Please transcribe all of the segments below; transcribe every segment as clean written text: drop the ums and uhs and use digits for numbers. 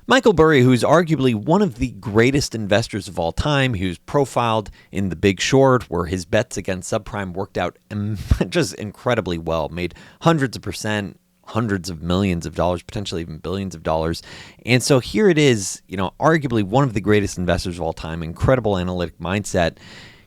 Michael Burry, who's arguably one of the greatest investors of all time, who's profiled in The Big Short, where his bets against subprime worked out just incredibly well, made hundreds of percent, hundreds of millions of dollars, potentially even billions of dollars. And so here it is, arguably one of the greatest investors of all time, incredible analytic mindset.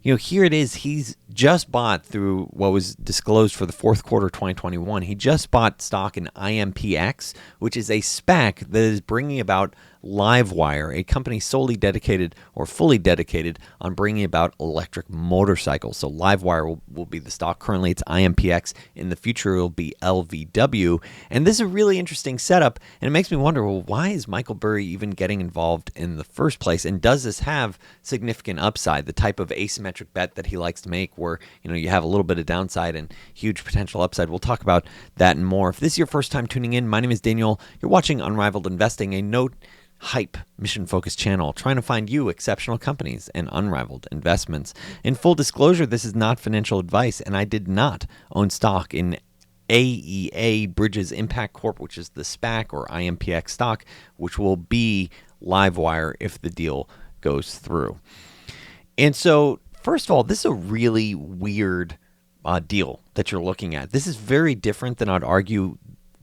Here it is. He's just bought, through what was disclosed for the fourth quarter 2021, he just bought stock in IMPX, which is a SPAC that is bringing about LiveWire, a company solely dedicated or fully dedicated on bringing about electric motorcycles. So LiveWire will be the stock. Currently, it's IMPX. In the future, it will be LVW. And this is a really interesting setup. And it makes me wonder, well, why is Michael Burry even getting involved in the first place? And does this have significant upside, the type of asymmetric bet that he likes to make, where you have a little bit of downside and huge potential upside? We'll talk about that and more. If this is your first time tuning in, my name is Daniel. You're watching Unrivaled Investing, a hype mission-focused channel trying to find you exceptional companies and unrivaled investments. In full disclosure, this is not financial advice, and I did not own stock in AEA Bridges Impact Corp, which is the SPAC, or IMPX Stock, which will be LiveWire if the deal goes through. And so, first of all, this is a really weird deal that you're looking at. This is very different than, I'd argue,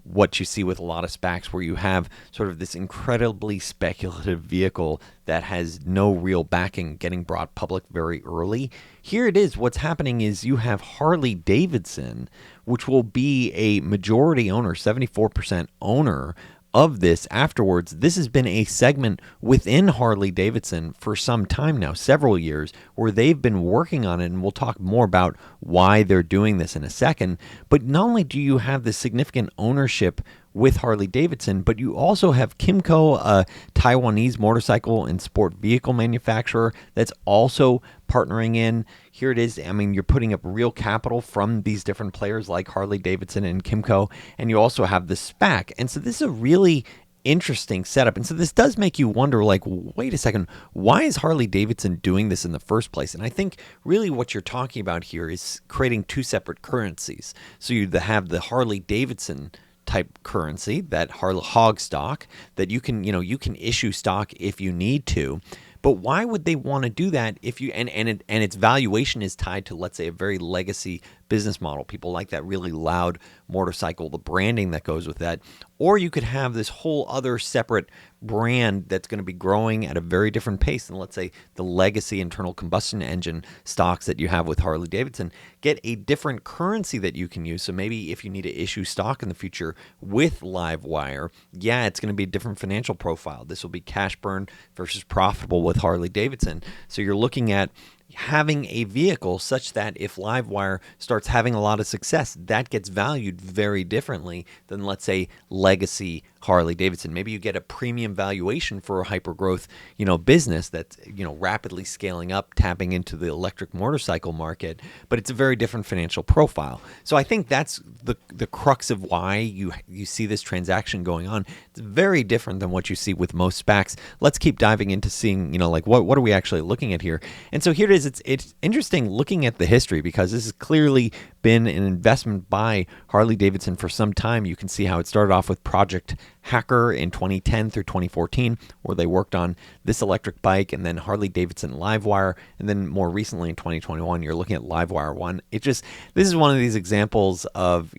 what you see with a lot of SPACs, where you have sort of this incredibly speculative vehicle that has no real backing getting brought public very early. Here it is. What's happening is you have Harley Davidson, which will be a majority owner, 74% owner of this afterwards. This has been a segment within Harley Davidson for some time now, several years, where they've been working on it, and we'll talk more about why they're doing this in a second. But not only do you have this significant ownership with Harley Davidson, but you also have Kimco, a Taiwanese motorcycle and sport vehicle manufacturer that's also partnering in. Here it is. I mean, you're putting up real capital from these different players like Harley Davidson and Kimco, and you also have the SPAC. And so this is a really interesting setup. And so this does make you wonder, like, wait a second, why is Harley Davidson doing this in the first place? And I think really what you're talking about here is creating two separate currencies. So you have the Harley Davidson type currency, that hog stock, that you can issue stock if you need to. But why would they want to do that if you and its valuation is tied to, let's say, a very legacy business model? People like that really loud motorcycle, the branding that goes with that. Or you could have this whole other separate brand that's going to be growing at a very different pace than, let's say, the legacy internal combustion engine stocks that you have with Harley Davidson. Get a different currency that you can use. So maybe if you need to issue stock in the future with LiveWire, it's going to be a different financial profile. This will be cash burn versus profitable with Harley Davidson. So you're looking at having a vehicle such that if LiveWire starts having a lot of success, that gets valued very differently than, let's say, legacy Harley Davidson. Maybe you get a premium valuation for a hyper-growth, business that's, rapidly scaling up, tapping into the electric motorcycle market, but it's a very different financial profile. So I think that's the crux of why you see this transaction going on. It's very different than what you see with most SPACs. Let's keep diving into seeing, what are we actually looking at here? And so here it is. It's interesting looking at the history, because this has clearly been an investment by Harley Davidson for some time. You can see how it started off with Project Hacker in 2010 through 2014, where they worked on this electric bike, and then Harley Davidson LiveWire, and then more recently in 2021, you're looking at LiveWire 1. This is one of these examples of,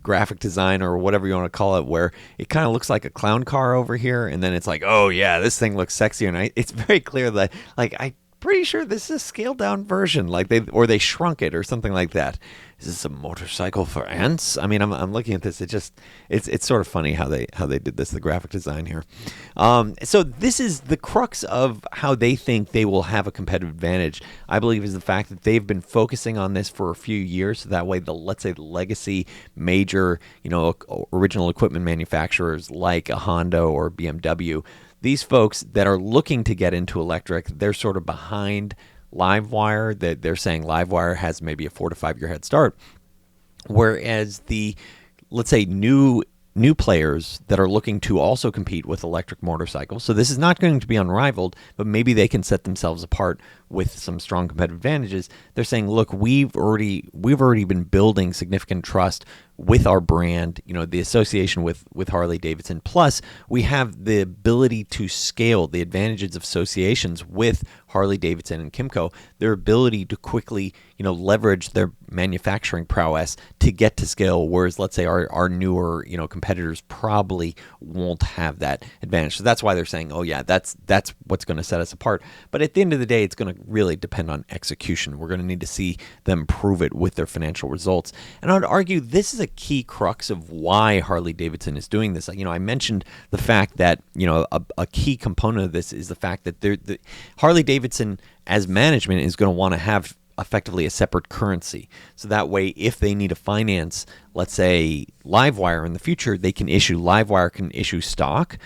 graphic design or whatever you want to call it, where it kind of looks like a clown car over here, and then it's like, oh yeah, this thing looks sexy, and it's very clear that, I'm pretty sure this is a scaled down version, they shrunk it or something like that. Is this a motorcycle for ants? I mean, I'm looking at this. It's sort of funny how they did this, the graphic design here. So this is the crux of how they think they will have a competitive advantage, I believe, is the fact that they've been focusing on this for a few years. So that way, let's say the legacy major, original equipment manufacturers like a Honda or BMW, these folks that are looking to get into electric, they're sort of behind LiveWire. That they're saying LiveWire has maybe a 4 to 5 year head start, whereas the, let's say, new players that are looking to also compete with electric motorcycles. So this is not going to be unrivaled, but maybe they can set themselves apart with some strong competitive advantages. They're saying, look, we've already been building significant trust with our brand, the association with Harley Davidson. Plus, we have the ability to scale, the advantages of associations with Harley Davidson and Kimco, their ability to quickly, leverage their manufacturing prowess to get to scale, whereas let's say our newer, competitors probably won't have that advantage. So that's why they're saying, oh yeah, that's what's going to set us apart. But at the end of the day, it's going to really depend on execution. We're going to need to see them prove it with their financial results. And I would argue this is a key crux of why Harley Davidson is doing this. I mentioned the fact that, a key component of this is the fact that Harley Davidson as management is going to want to have effectively a separate currency. So that way, if they need to finance, let's say, LiveWire in the future, LiveWire can issue stock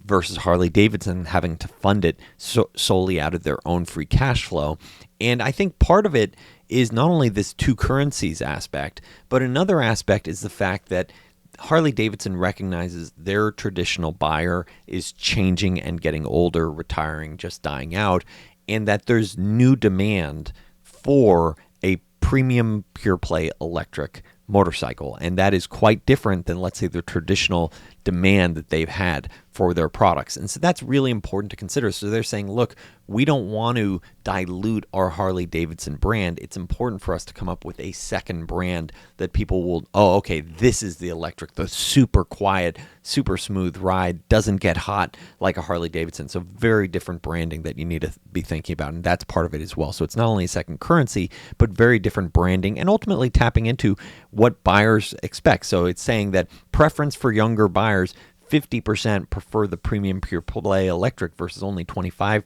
versus Harley Davidson having to fund it solely out of their own free cash flow. And I think part of it is not only this two currencies aspect, but another aspect is the fact that Harley Davidson recognizes their traditional buyer is changing and getting older, retiring, just dying out, and that there's new demand for a premium pure play electric motorcycle. And that is quite different than, let's say, the traditional demand that they've had for their products. And so that's really important to consider. So they're saying, look, we don't want to dilute our Harley Davidson brand. It's important for us to come up with a second brand that people will, okay, this is the electric, the super quiet, super smooth ride, doesn't get hot like a Harley Davidson. So very different branding that you need to be thinking about. And that's part of it as well. So it's not only a second currency, but very different branding and ultimately tapping into what buyers expect. So it's saying that preference for younger buyers, 50% prefer the premium pure play electric versus only 25%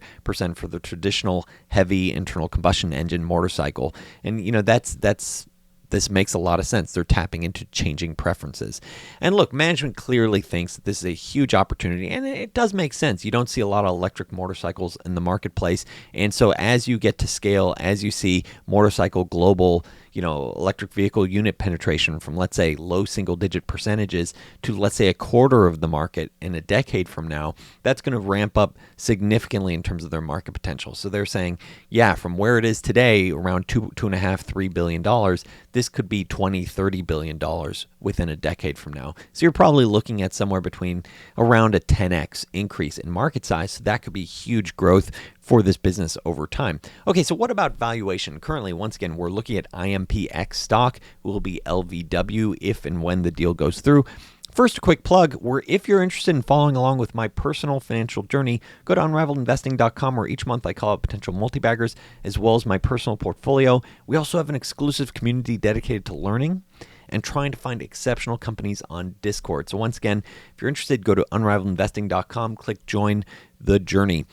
for the traditional heavy internal combustion engine motorcycle. And this makes a lot of sense. They're tapping into changing preferences. And look, management clearly thinks that this is a huge opportunity, and it does make sense. You don't see a lot of electric motorcycles in the marketplace. And so as you get to scale, as you see motorcycle global, electric vehicle unit penetration from, let's say, low single digit percentages to, let's say, a quarter of the market in a decade from now, that's going to ramp up significantly in terms of their market potential. So they're saying, yeah, from where it is today, around $2.5–3 billion, this could be $20–30 billion within a decade from now. So you're probably looking at somewhere between around a 10x increase in market size. So that could be huge growth for this business over time. Okay, so what about valuation? Currently, once again, we're looking at IMPX Stock. It will be LVW if and when the deal goes through. First, a quick plug, where if you're interested in following along with my personal financial journey, go to unrivaledinvesting.com, where each month I call out potential multi-baggers, as well as my personal portfolio. We also have an exclusive community dedicated to learning and trying to find exceptional companies on Discord. So once again, if you're interested, go to unrivaledinvesting.com, click join the journey.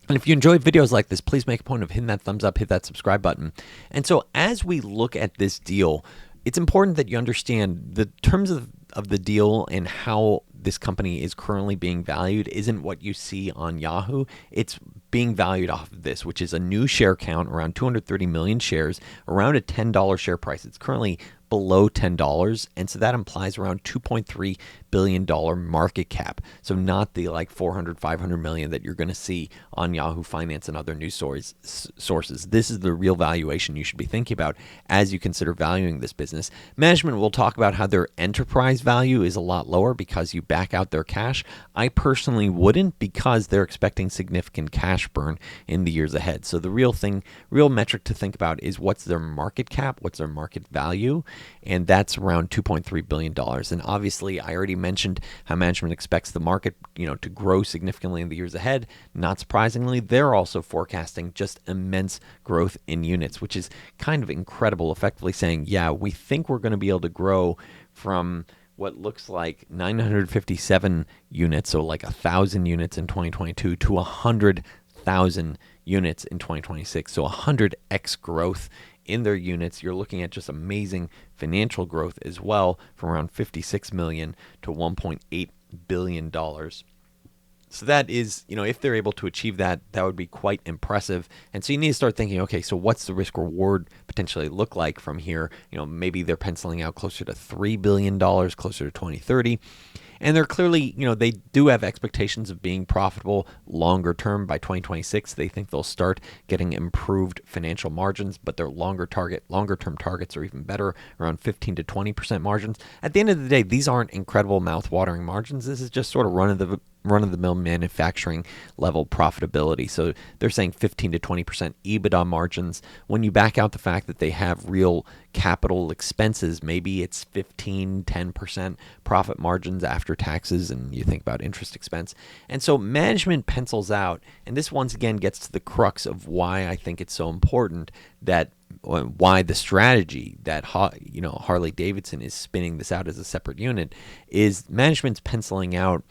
And if you enjoy videos like this, please make a point of hitting that thumbs up, hit that subscribe button. And so as we look at this deal, it's important that you understand the terms of the deal and how this company is currently being valued isn't what you see on Yahoo. It's being valued off of this, which is a new share count, around 230 million shares, around a $10 share price. It's currently below $10, and so that implies around $2.3 billion market cap. So not the 400–500 million that you're going to see on Yahoo Finance and other news sources. This is the real valuation you should be thinking about as you consider valuing this business. Management will talk about how their enterprise value is a lot lower because you back out their cash. I personally wouldn't, because they're expecting significant cash burn in the years ahead. So the real metric to think about is what's their market cap, what's their market value, and that's around $2.3 billion. And obviously, I already mentioned how management expects the market, to grow significantly in the years ahead. Not surprisingly, they're also forecasting just immense growth in units, which is kind of incredible, effectively saying, yeah, we think we're going to be able to grow from what looks like 957 units, so like 1,000 units in 2022, to 100,000 units in 2026. So 100x growth in their units. You're looking at just amazing financial growth as well, from around 56 million to $1.8 billion. So that is, if they're able to achieve that, that would be quite impressive. And so you need to start thinking, okay, so what's the risk reward potentially look like from here? Maybe they're penciling out closer to $3 billion, closer to 2030. And they're clearly, they do have expectations of being profitable longer term by 2026. They think they'll start getting improved financial margins, but their longer term targets are even better, around 15 to 20% margins. At the end of the day, these aren't incredible mouth-watering margins. This is just sort of run-of-the-mill manufacturing level profitability. So they're saying 15 to 20% EBITDA margins. When you back out the fact that they have real capital expenses, maybe it's 15, 10% profit margins after taxes, and you think about interest expense. And so management pencils out, and this once again gets to the crux of why I think it's so important that why the strategy that Harley Davidson is spinning this out as a separate unit is management's penciling out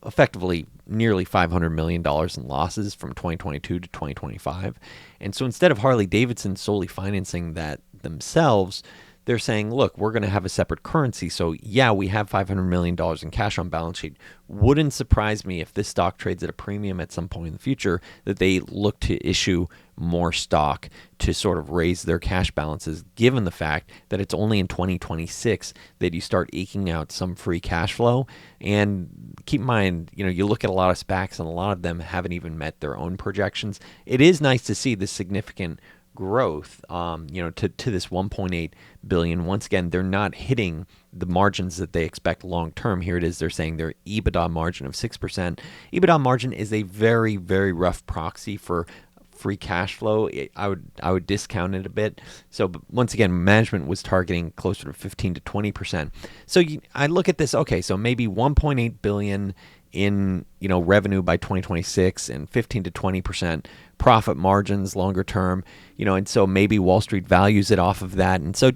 effectively nearly $500 million in losses from 2022 to 2025. And so instead of Harley Davidson solely financing that themselves, they're saying, look, we're going to have a separate currency. So yeah, we have $500 million in cash on balance sheet. Wouldn't surprise me if this stock trades at a premium at some point in the future, that they look to issue more stock to sort of raise their cash balances, given the fact that it's only in 2026 that you start eking out some free cash flow. And keep in mind, you look at a lot of SPACs and a lot of them haven't even met their own projections. It is nice to see this significant growth, to this 1.8 billion. Once again, they're not hitting the margins that they expect long term. Here it is. They're saying their EBITDA margin of 6%. EBITDA margin is a very, very rough proxy for free cash flow. I would discount it a bit. So once again, management was targeting closer to 15 to 20%. So I look at this. Okay, so maybe 1.8 billion in revenue by 2026 and 15 to 20% profit margins longer term, and so maybe Wall Street values it off of that. And so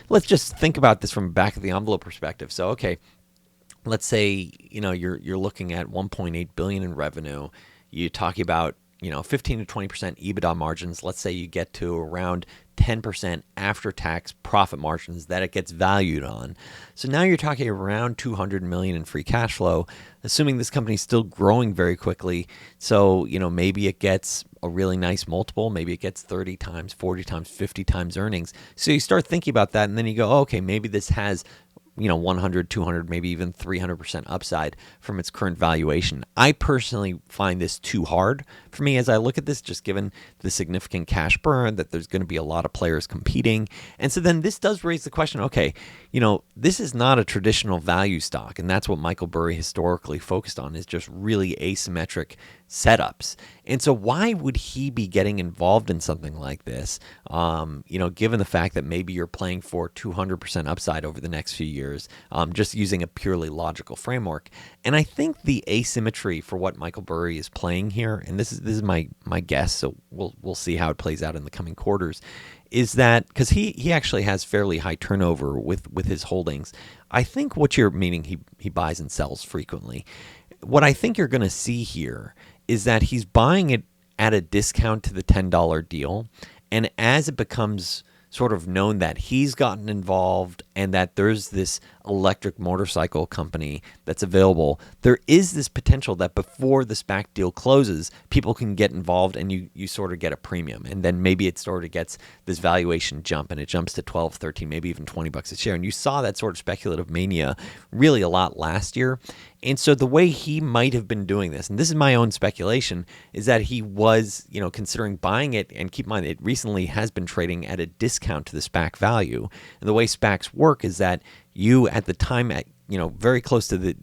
let's just think about this from a back of the envelope perspective. So okay, let's say you're looking at 1.8 billion in revenue. You're talking about 15 to 20% EBITDA margins. Let's say you get to around 10% after-tax profit margins that it gets valued on. So now you're talking around 200 million in free cash flow, assuming this company's still growing very quickly. So, maybe it gets a really nice multiple. Maybe it gets 30 times, 40 times, 50 times earnings. So you start thinking about that, and then you go, okay, maybe this has 100, 200, maybe even 300% upside from its current valuation. I personally find this too hard for me as I look at this, just given the significant cash burn, that there's going to be a lot of players competing. And so then this does raise the question, okay, this is not a traditional value stock. And that's what Michael Burry historically focused on, is just really asymmetric setups. And so why would he be getting involved in something like this, given the fact that maybe you're playing for 200% upside over the next few years, just using a purely logical framework? And I think the asymmetry for what Michael Burry is playing here, and this is my guess, so we'll see how it plays out in the coming quarters, is that because he actually has fairly high turnover with his holdings. I think what you're meaning he buys and sells frequently. What I think you're going to see here is that he's buying it at a discount to the $10 deal. And as it becomes sort of known that he's gotten involved and that there's this electric motorcycle company that's available, there is this potential that before the SPAC deal closes, people can get involved and you sort of get a premium. And then maybe it sort of gets this valuation jump and it jumps to 12, 13, maybe even $20 a share. And you saw that sort of speculative mania really a lot last year. And so the way he might have been doing this, and this is my own speculation, is that he was, considering buying it. And keep in mind, it recently has been trading at a discount to the SPAC value. And the way SPACs work is that you, at the time, very close to the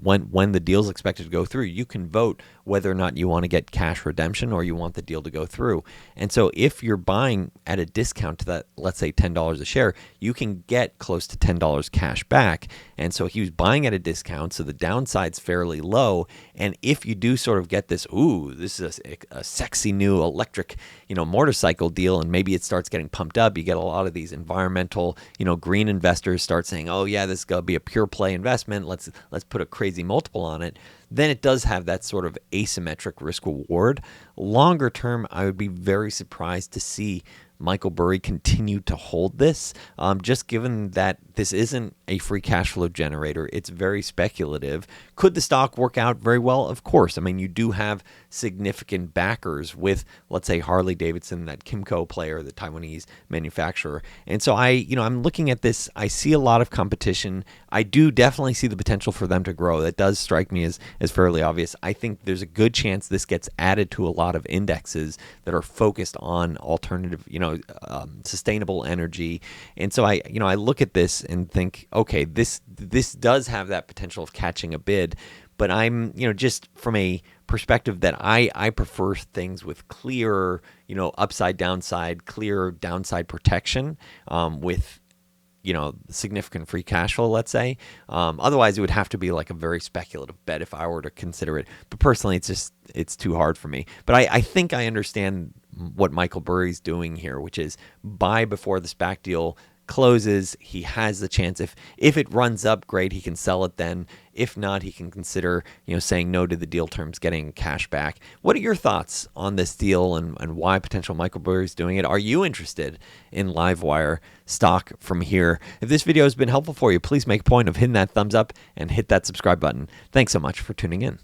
when the deal is expected to go through, you can vote whether or not you want to get cash redemption or you want the deal to go through. And so if you're buying at a discount to that, let's say $10 a share, you can get close to $10 cash back. And so he was buying at a discount, so the downside's fairly low. And if you do sort of get this, this is a sexy new electric, motorcycle deal, and maybe it starts getting pumped up, you get a lot of these environmental, green investors start saying, oh yeah, this is going to be a pure play investment. Let's put a crazy multiple on it. Then it does have that sort of asymmetric risk reward. Longer term, I would be very surprised to see Michael Burry continue to hold this, just given that this isn't a free cash flow generator. It's very speculative. Could the stock work out very well? Of course. I mean, you do have significant backers with, let's say, Harley Davidson, that Kimco player, the Taiwanese manufacturer. And so I'm looking at this. I see a lot of competition. I do definitely see the potential for them to grow. That does strike me as fairly obvious. I think there's a good chance this gets added to a lot of indexes that are focused on alternative, sustainable energy. And so I look at this and think, okay, this does have that potential of catching a bid. But I'm, just from a perspective that I prefer things with clear, upside, downside, clear downside protection, with, significant free cash flow, let's say. Otherwise, it would have to be like a very speculative bet if I were to consider it. But personally, it's too hard for me. But I think I understand what Michael Burry's doing here, which is buy before the SPAC deal closes. He has the chance, if it runs up, great, he can sell it then. If not, he can consider saying no to the deal terms, getting cash back. What are your thoughts on this deal and why potential Michael Burry is doing it? Are you interested in LiveWire stock from here? If this video has been helpful for you, please make a point of hitting that thumbs up and hit that subscribe button. Thanks so much for tuning in.